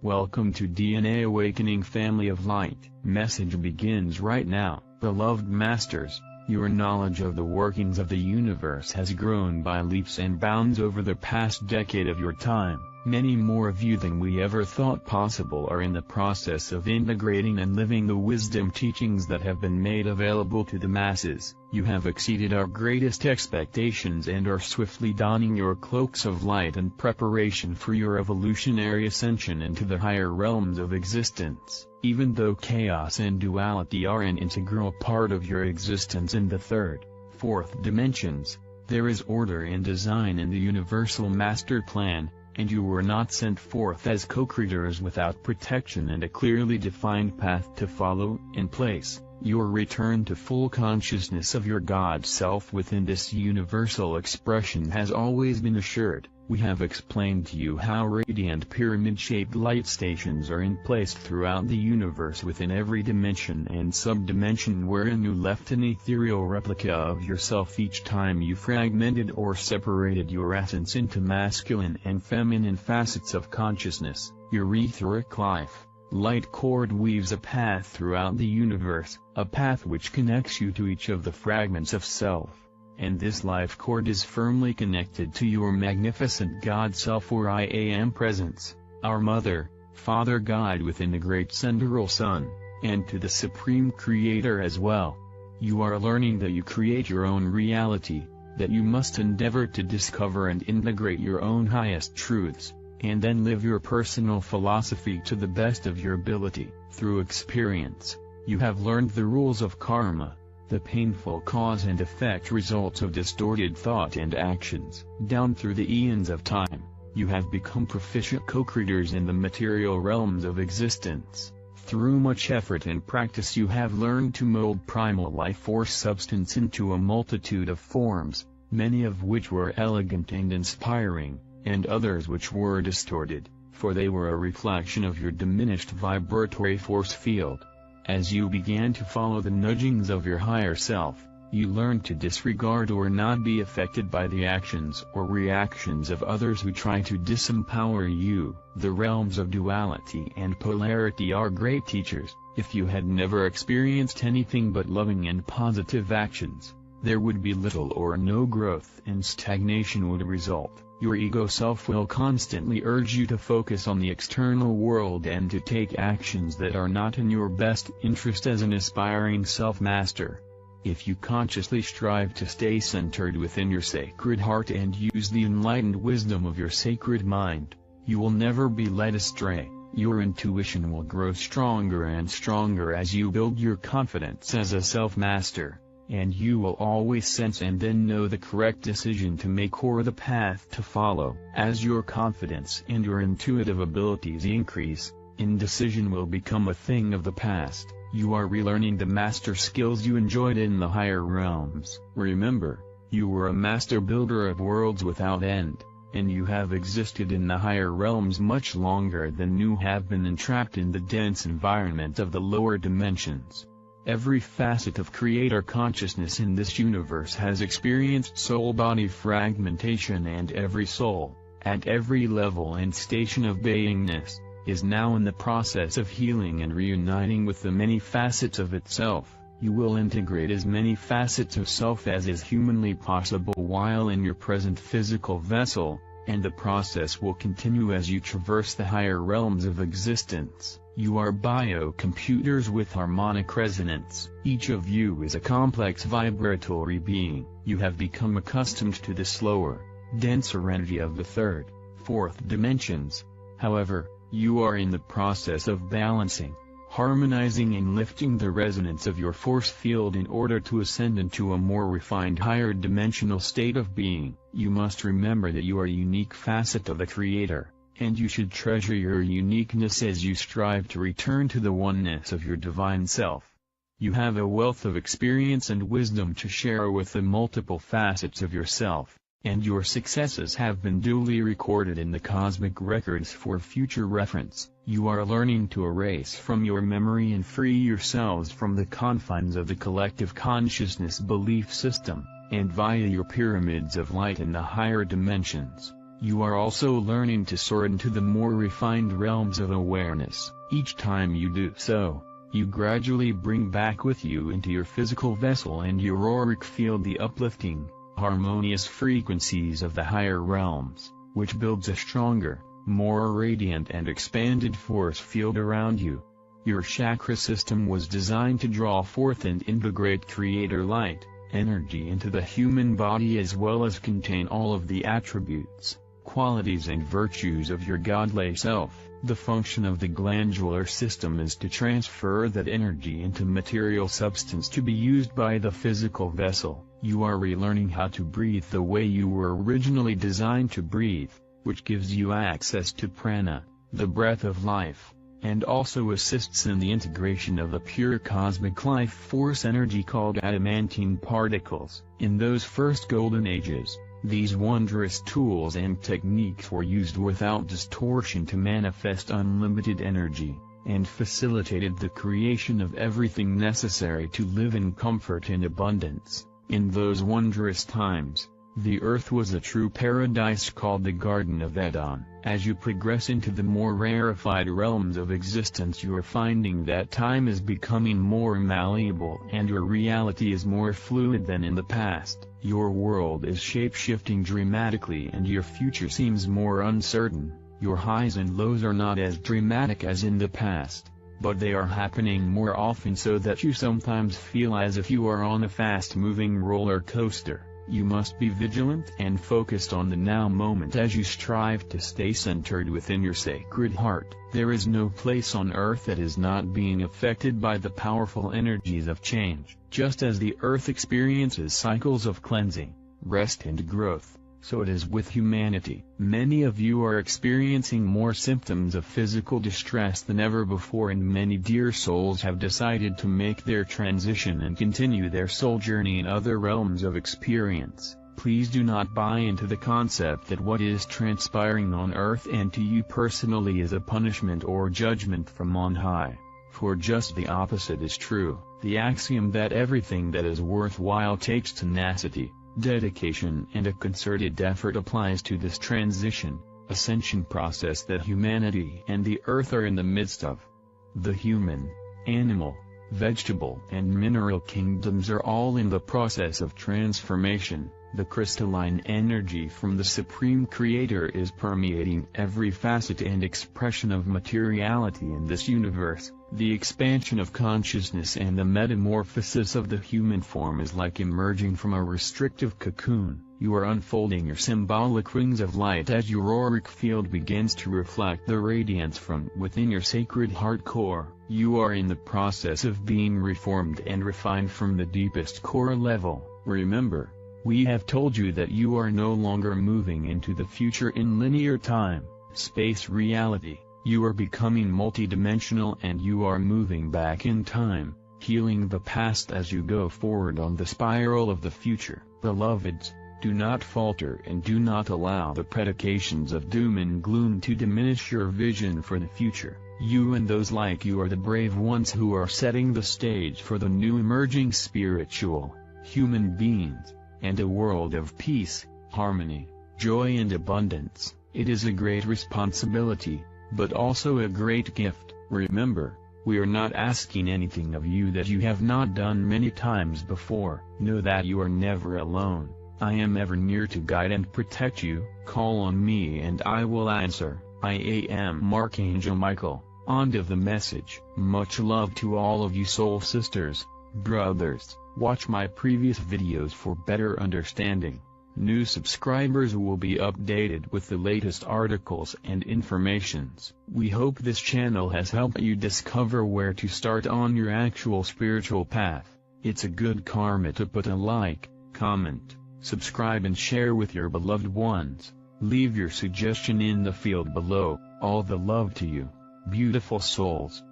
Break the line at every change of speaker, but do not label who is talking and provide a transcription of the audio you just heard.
Welcome to DNA Awakening Family of Light. Message begins right now. Beloved Masters, your knowledge of the workings of the universe has grown by leaps and bounds over the past decade of your time. Many more of you than we ever thought possible are in the process of integrating and living the wisdom teachings that have been made available to the masses. You have exceeded our greatest expectations and are swiftly donning your cloaks of light in preparation for your evolutionary ascension into the higher realms of existence. Even though chaos and duality are an integral part of your existence in the third, fourth dimensions, there is order and design in the universal master plan, and you were not sent forth as co-creators without protection and a clearly defined path to follow. In place, your return to full consciousness of your God self within this universal expression has always been assured. We have explained to you how radiant pyramid-shaped light stations are in place throughout the universe within every dimension and sub-dimension wherein you left an ethereal replica of yourself each time you fragmented or separated your essence into masculine and feminine facets of consciousness. Your etheric life, light cord weaves a path throughout the universe, a path which connects you to each of the fragments of self. And this life cord is firmly connected to your magnificent God Self or I Am Presence, our Mother, Father God within the Great Sentinel Sun, and to the Supreme Creator as well. You are learning that you create your own reality, that you must endeavor to discover and integrate your own highest truths, and then live your personal philosophy to the best of your ability. Through experience, you have learned the rules of karma, the painful cause and effect results of distorted thought and actions. Down through the eons of time, you have become proficient co-creators in the material realms of existence. Through much effort and practice you have learned to mold primal life force substance into a multitude of forms, many of which were elegant and inspiring, and others which were distorted, for they were a reflection of your diminished vibratory force field. As you began to follow the nudgings of your higher self, you learned to disregard or not be affected by the actions or reactions of others who try to disempower you. The realms of duality and polarity are great teachers. If you had never experienced anything but loving and positive actions, there would be little or no growth and stagnation would result. Your ego self will constantly urge you to focus on the external world and to take actions that are not in your best interest as an aspiring self-master. If you consciously strive to stay centered within your sacred heart and use the enlightened wisdom of your sacred mind, you will never be led astray. Your intuition will grow stronger and stronger as you build your confidence as a self-master, and you will always sense and then know the correct decision to make or the path to follow. As your confidence and your intuitive abilities increase, indecision will become a thing of the past. You are relearning the master skills you enjoyed in the higher realms. Remember, you were a master builder of worlds without end, and you have existed in the higher realms much longer than you have been entrapped in the dense environment of the lower dimensions. Every facet of creator consciousness in this universe has experienced soul-body fragmentation, and every soul, at every level and station of beingness, is now in the process of healing and reuniting with the many facets of itself. You will integrate as many facets of self as is humanly possible while in your present physical vessel, and the process will continue as you traverse the higher realms of existence. You are biocomputers with harmonic resonance. Each of you is a complex vibratory being. You have become accustomed to the slower, denser energy of the third, fourth dimensions. However, you are in the process of balancing, harmonizing and lifting the resonance of your force field in order to ascend into a more refined higher dimensional state of being. You must remember that you are a unique facet of the Creator, and you should treasure your uniqueness as you strive to return to the oneness of your divine self. You have a wealth of experience and wisdom to share with the multiple facets of yourself, and your successes have been duly recorded in the cosmic records for future reference. You are learning to erase from your memory and free yourselves from the confines of the collective consciousness belief system, and via your pyramids of light in the higher dimensions, You are also learning to soar into the more refined realms of awareness. Each time you do so, you gradually bring back with you into your physical vessel and your auric field the uplifting, harmonious frequencies of the higher realms, which builds a stronger, more radiant and expanded force field around you. Your chakra system was designed to draw forth and integrate creator light, energy into the human body, as well as contain all of the attributes, qualities and virtues of your godly self. The function of the glandular system is to transfer that energy into material substance to be used by the physical vessel. You are relearning how to breathe the way you were originally designed to breathe, which gives you access to prana, the breath of life, and also assists in the integration of the pure cosmic life force energy called adamantine particles. In those first golden ages, these wondrous tools and techniques were used without distortion to manifest unlimited energy, and facilitated the creation of everything necessary to live in comfort and abundance. In those wondrous times, the earth was a true paradise called the Garden of Eden. As you progress into the more rarefied realms of existence, you are finding that time is becoming more malleable and your reality is more fluid than in the past. Your world is shape-shifting dramatically and your future seems more uncertain. Your highs and lows are not as dramatic as in the past, but they are happening more often so that you sometimes feel as if you are on a fast-moving roller coaster. You must be vigilant and focused on the now moment as you strive to stay centered within your sacred heart. There is no place on earth that is not being affected by the powerful energies of change. Just as the earth experiences cycles of cleansing, rest and growth, so it is with humanity. Many of you are experiencing more symptoms of physical distress than ever before, and many dear souls have decided to make their transition and continue their soul journey in other realms of experience. Please do not buy into the concept that what is transpiring on earth and to you personally is a punishment or judgment from on high, for just the opposite is true. The axiom that everything that is worthwhile takes tenacity, dedication and a concerted effort applies to this ascension process that humanity and the earth are in the midst of. The human, animal, vegetable and mineral kingdoms are all in the process of transformation. The crystalline energy from the Supreme Creator is permeating every facet and expression of materiality in this universe. The expansion of consciousness and the metamorphosis of the human form is like emerging from a restrictive cocoon. You are unfolding your symbolic wings of light as your auric field begins to reflect the radiance from within your sacred heart core. You are in the process of being reformed and refined from the deepest core level. Remember, we have told you that you are no longer moving into the future in linear time, space reality. You are becoming multidimensional and you are moving back in time, healing the past as you go forward on the spiral of the future. Beloveds, do not falter and do not allow the predications of doom and gloom to diminish your vision for the future. You and those like you are the brave ones who are setting the stage for the new emerging spiritual, human beings, and a world of peace, harmony, joy and abundance. It is a great responsibility, but also a great gift. Remember, we are not asking anything of you that you have not done many times before. Know that you are never alone. I am ever near to guide and protect you. Call on me and I will answer. I am Archangel Michael. End of the message. Much love to all of you soul sisters, brothers. Watch my previous videos for better understanding. New subscribers will be updated with the latest articles and informations. We hope this channel has helped you discover where to start on your actual spiritual path. It's a good karma to put a like, comment, subscribe and share with your beloved ones. Leave your suggestion in the field below. All the love to you, beautiful souls.